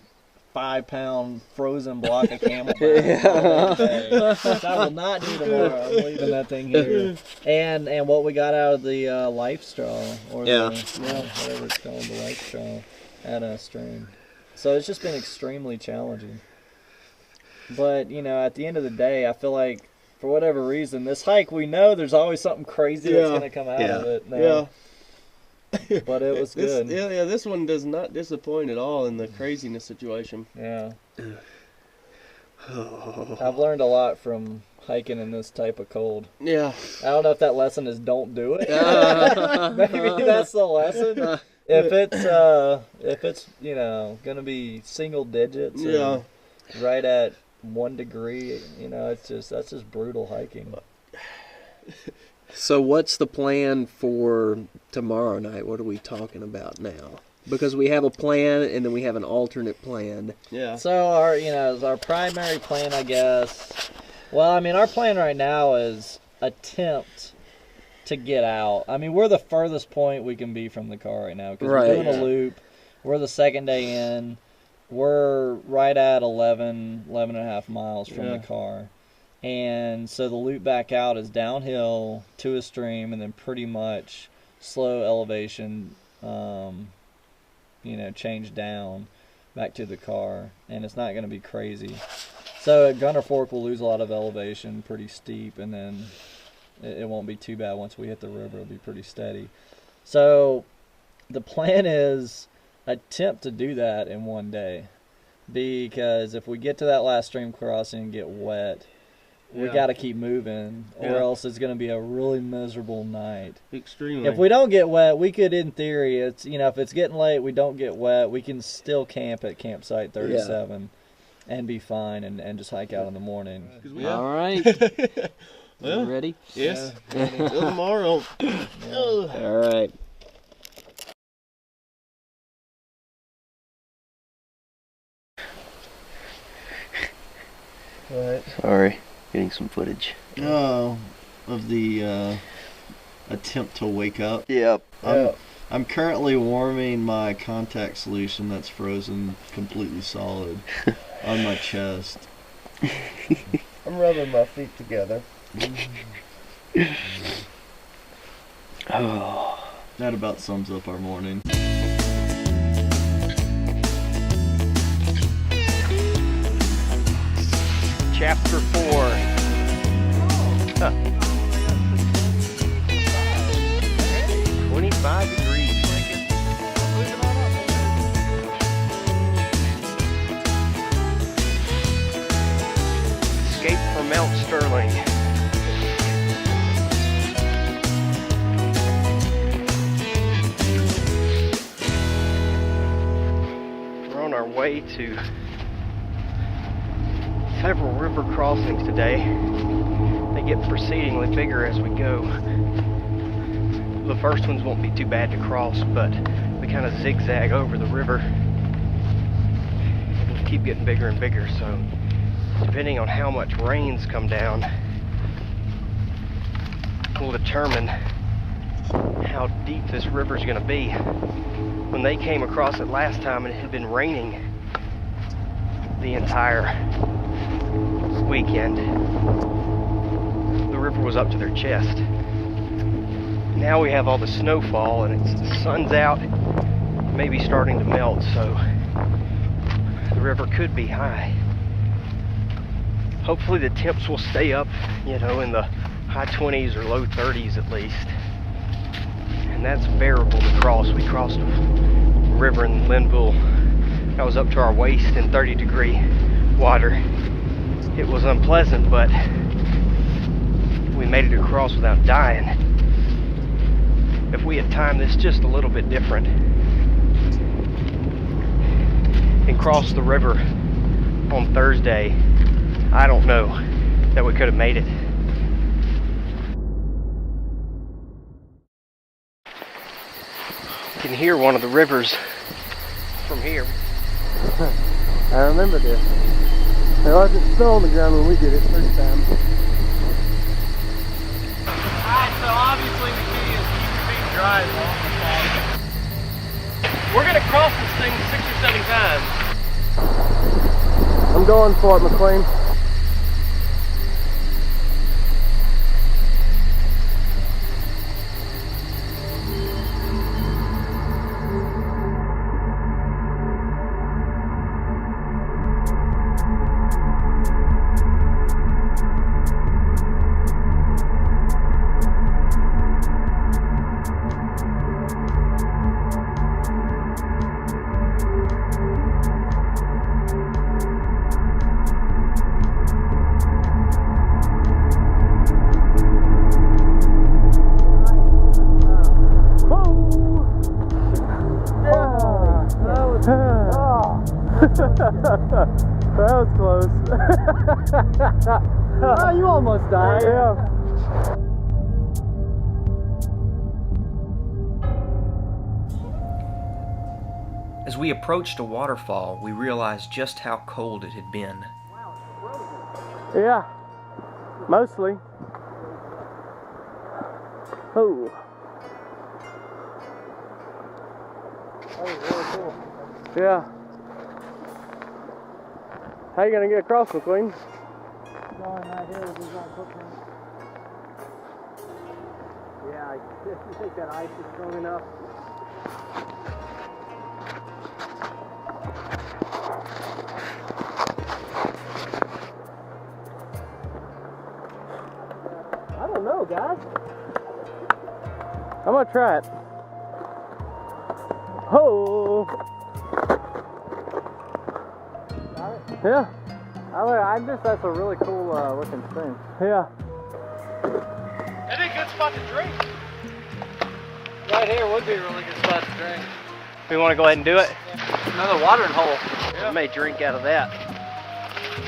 5-pound frozen block of Camelback. Which I will not do tomorrow. I'm leaving that thing here. And what we got out of the life straw, or whatever it's called, the life straw, at a stream. So it's just been extremely challenging. But at the end of the day, I feel like for whatever reason, this hike, we know there's always something crazy that's going to come out of it. Now. But it was good. This one does not disappoint at all in the craziness situation. Yeah. I've learned a lot from hiking in this type of cold. Yeah. I don't know if that lesson is don't do it. Maybe that's the lesson. If it's gonna be single digits. Yeah. Right at 1 degree. That's just brutal hiking. So what's the plan for tomorrow night? What are we talking about now? Because we have a plan and then we have an alternate plan. Yeah. So our primary plan, I guess. Well, I mean, our plan right now is attempt to get out. I mean, we're the furthest point we can be from the car right now because we're doing a loop. We're the second day in. We're right at 11 and a half miles from the car. And so the loop back out is downhill to a stream and then pretty much slow elevation, change down back to the car. And it's not going to be crazy. So at Gunner Fork, we'll lose a lot of elevation, pretty steep, and then it won't be too bad. Once we hit the river, it'll be pretty steady. So the plan is attempt to do that in one day. Because if we get to that last stream crossing and get wet, we got to keep moving, or else it's going to be a really miserable night. Extremely. If we don't get wet, we could, in theory, if it's getting late, we don't get wet, we can still camp at campsite 37 and be fine and just hike out in the morning. All right. You ready? Yes. Till tomorrow. All right. Sorry. Getting some footage. Oh, of the attempt to wake up. Yep. I'm currently warming my contact solution that's frozen completely solid on my chest. I'm rubbing my feet together. That about sums up our morning. Chapter 4. 25 degrees. Escape from Mount Sterling. We're on our way to several river crossings today. They get proceedingly bigger as we go. The first ones won't be too bad to cross, but we kind of zigzag over the river. It'll keep getting bigger and bigger, so depending on how much rains come down will determine how deep this river's going to be. When they came across it last time, it had been raining the entire weekend. The river was up to their chest. Now we have all the snowfall and the sun's out, maybe starting to melt, so the river could be high. hopefully the temps will stay up, you know, in the high 20s or low 30s at least. And that's bearable to cross. We crossed a river in Linville that was up to our waist in 30-degree water. It was unpleasant, but we made it across without dying. If we had timed this just a little bit different and crossed the river on Thursday, I don't know that we could have made it. You can hear one of the rivers from here. I remember this. There wasn't snow on the ground when we did it first time. Alright, so obviously the key is keep your feet dry as long as possible. We're gonna cross this thing 6 or 7 times. I'm going for it, McLean. That was close. Oh, you almost died. Yeah. As we approached a waterfall, we realized just how cold it had been. Yeah, mostly. Oh. That was really cool. Yeah. How you gonna get across, McLean? Going right here with his own footprint. Yeah, you think that ice is strong enough? I don't know, guys. I'm gonna try it. Oh! Yeah. That's a really cool looking stream. Yeah. That'd be a good spot to drink. Right here would be a really good spot to drink. We want to go ahead and do it? Another watering hole. I may drink out of that.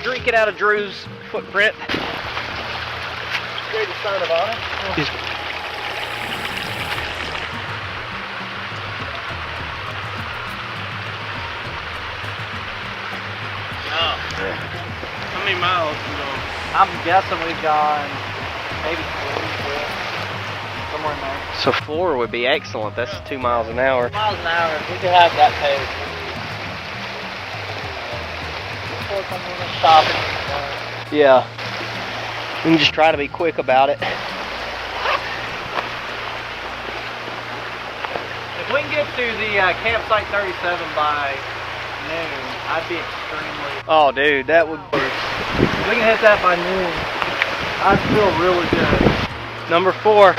Drink it out of Drew's footprint. Greatest sign of honor. How many miles you going? I'm guessing we've gone maybe 4, somewhere in there. So 4 would be excellent. That's 2 miles an hour. Miles an hour, we could have that pace. Before someone is stopping. Yeah. We can just try to be quick about it. If we can get to the campsite 37 by noon, I'd be extremely... Oh, dude, that would... If we can hit that by noon, I'd feel really good. Number 4.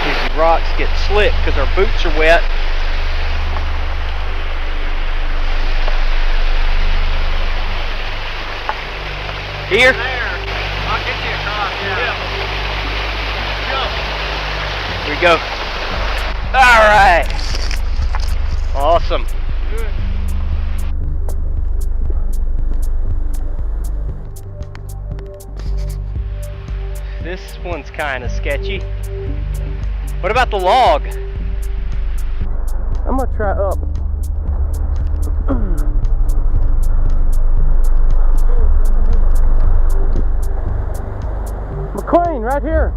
These rocks get slick because our boots are wet. Here? There. I'll get you across, yeah. Here we go. Alright. Awesome. This one's kind of sketchy. What about the log? I'm gonna try up. McLean, right here.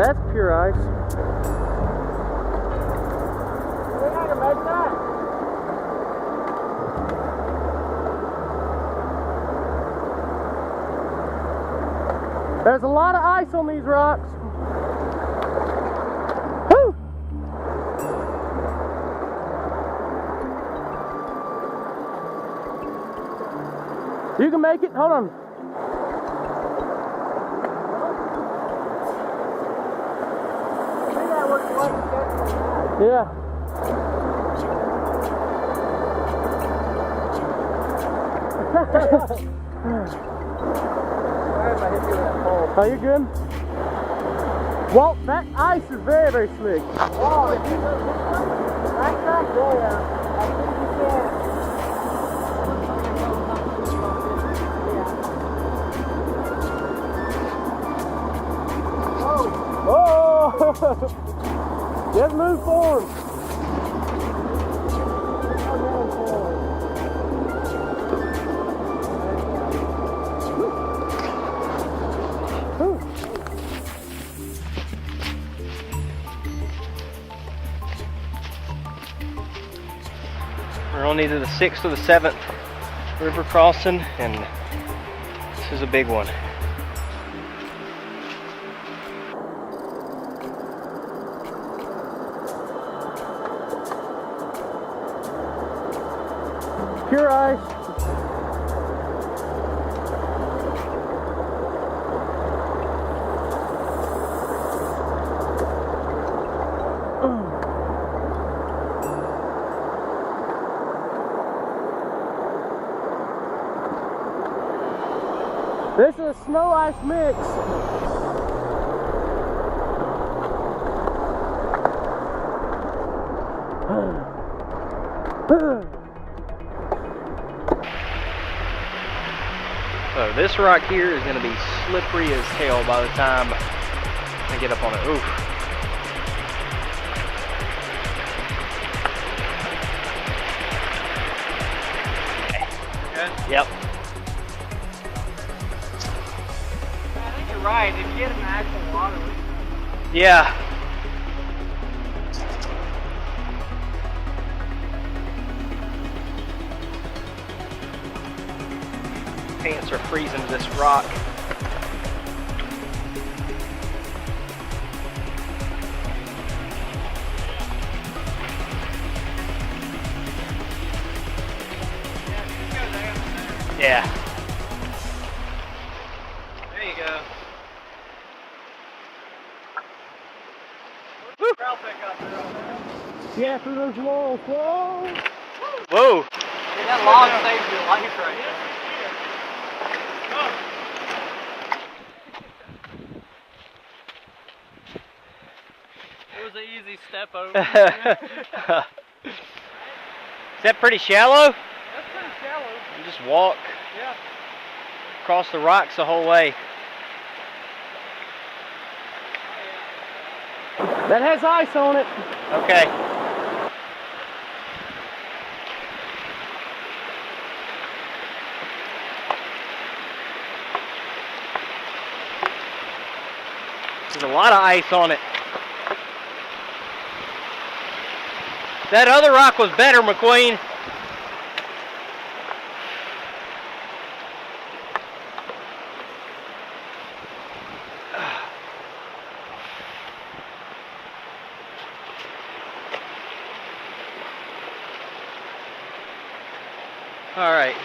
That's pure ice. There's a lot of ice on these rocks. Woo! You can make it. Hold on. Yeah. Are you good? Well, that ice is very, very slick. Oh, if you look right back there, I think you can. Oh! Just move forward. We're on either the 6th or the 7th river crossing, and this is a big one. Pure ice. This is a snow ice mix. So this rock here is going to be slippery as hell by the time I get up on it. Oof. Good? Yep. I think you're right. If you get in the actual water, Yeah. Pants are freezing to this rock. Yeah. there you go. Woo. Trail pickup there on there. Yeah, through those walls. Whoa! Whoa! Dude, that log saved your life right there. It was an easy step over. Is that pretty shallow? That's pretty shallow. You just walk Yeah. across the rocks the whole way. That has ice on it. Okay. There's a lot of ice on it. That other rock was better, McQueen. All right.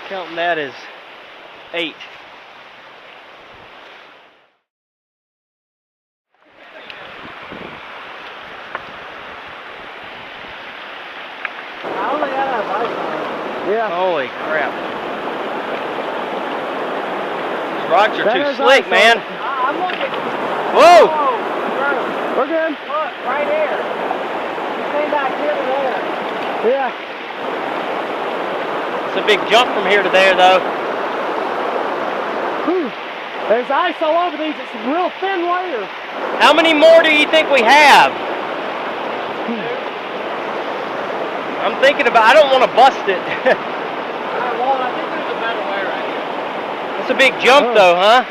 Counting that as 8. I only got a bike on. Yeah. Holy crap. These rocks are too slick, man. I'm looking. Whoa! Whoa! We're good. Look, right here. You came back here to there. Yeah. It's a big jump from here to there, though. Whew. There's ice all over these. It's a real thin layer. How many more do you think we have? I'm thinking about, I don't want to bust it. Alright, well, I think there's a better way right here. It's a big jump, though, huh?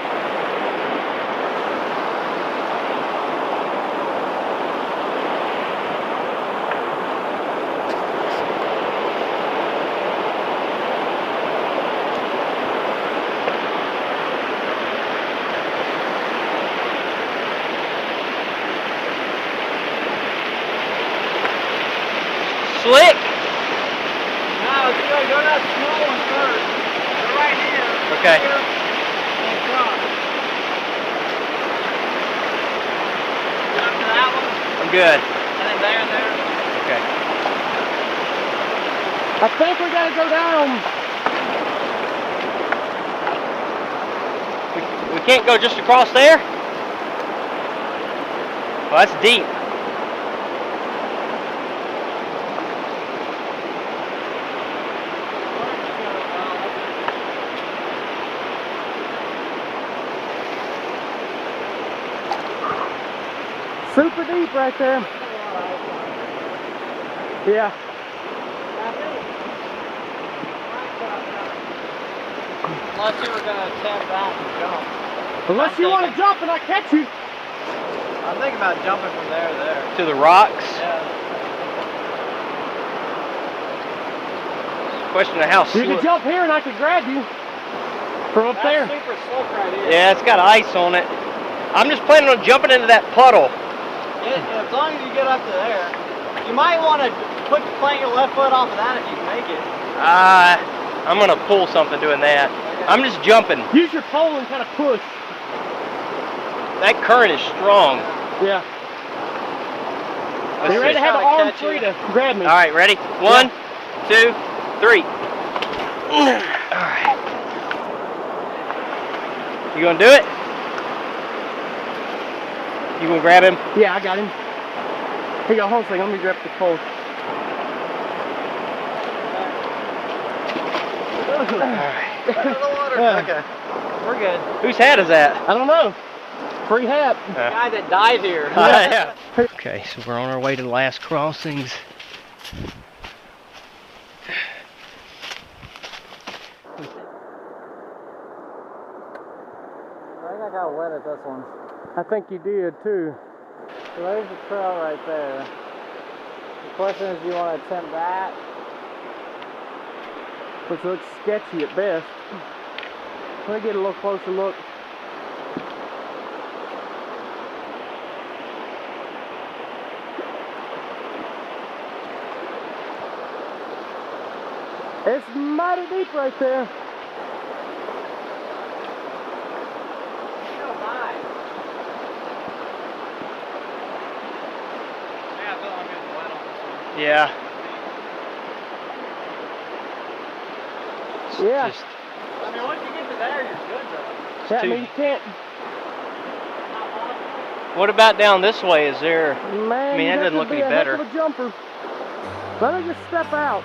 slick? No, you gotta go to that small one first. Go right here. Okay. Here, and across. Go up to that one, I'm good. and then there and there. Okay. I think we gotta go down. We can't go just across there? Well, that's deep. Super deep right there. Yeah. Unless you were gonna attempt that and jump. Unless you want to jump and I catch you. I'm thinking about jumping from there to there. To the rocks? Yeah. Question of how You slick. can jump here and I can grab you from up there. That's super slick right here. Yeah, it's got ice on it. I'm just planning on jumping into that puddle. Yeah, as long as you get up to there. You might want to plant your left foot off of that if you can make it. I'm gonna pull something doing that. I'm just jumping. Use your pole and kind of push. That current is strong. Yeah. Let's You ready see. to have an Trying to arm catch free you. to grab me? All right, ready? 1, 2, 3. All right. You gonna do it? You gonna grab him? Yeah, I got him. Here you go, hold on a second. Let me grab the pole. All right. Okay. We're good. Whose hat is that? I don't know. Free hat. The guy that died here. Yeah. Okay, so we're on our way to the last crossings. I think I got wet at this one. I think you did too. So there's the trail right there. The question is, do you want to attempt that? Which looks sketchy at best. Let me get a little closer look. It's mighty deep right there. Yeah. Yeah. Just, I mean, once you get to there, you're good though. I too- mean, you can't. what about down this way? Is there? Man, I mean, you that got doesn't to look be any a better. heck of a jumper. Let me just step out.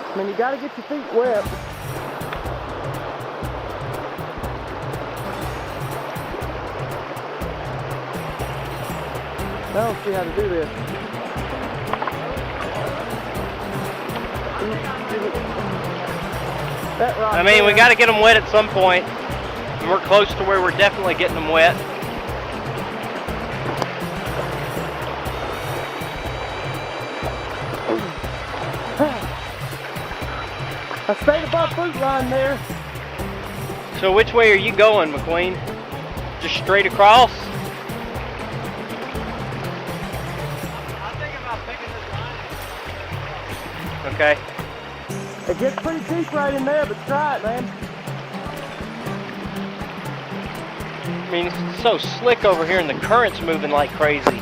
I mean, you got to get your feet wet. I don't see how to do this. That rock I mean, we there- got to get them wet at some point, and we're close to where we're definitely getting them wet. I stayed above fruit line there. So which way are you going, McQueen? Just straight across? I'm thinking about picking this line. Okay. It gets pretty deep right in there, but try it, man. I mean, it's so slick over here, and the current's moving like crazy.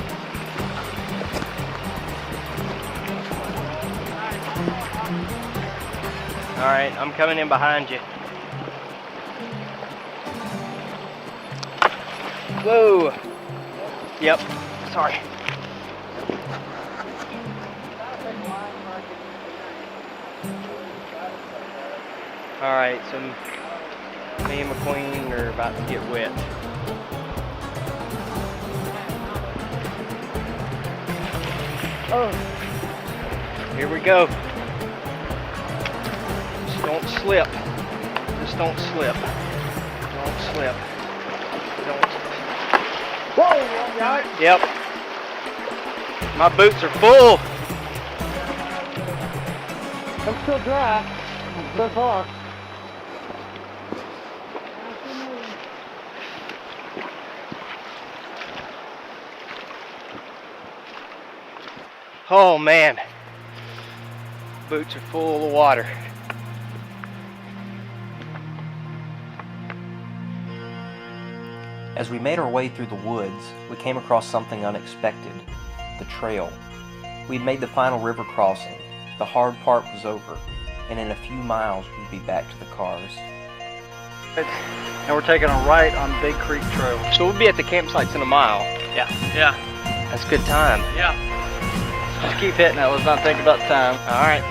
All right, I'm coming in behind you. Whoa. Yep. Sorry. All right, so me and McQueen are about to get wet. Oh, Here we go. Just don't slip. Just don't slip. Don't slip. Don't. whoa, you all right? Yep. My boots are full. I'm still dry. So far. Oh man, boots are full of water. As we made our way through the woods, we came across something unexpected, the trail. We'd made the final river crossing, the hard part was over, and in a few miles we'd be back to the cars. And we're taking a right on Big Creek Trail. So we'll be at the campsites in a mile. Yeah. That's a good time. Yeah. Just keep hitting it. Let's not think about the time. All right.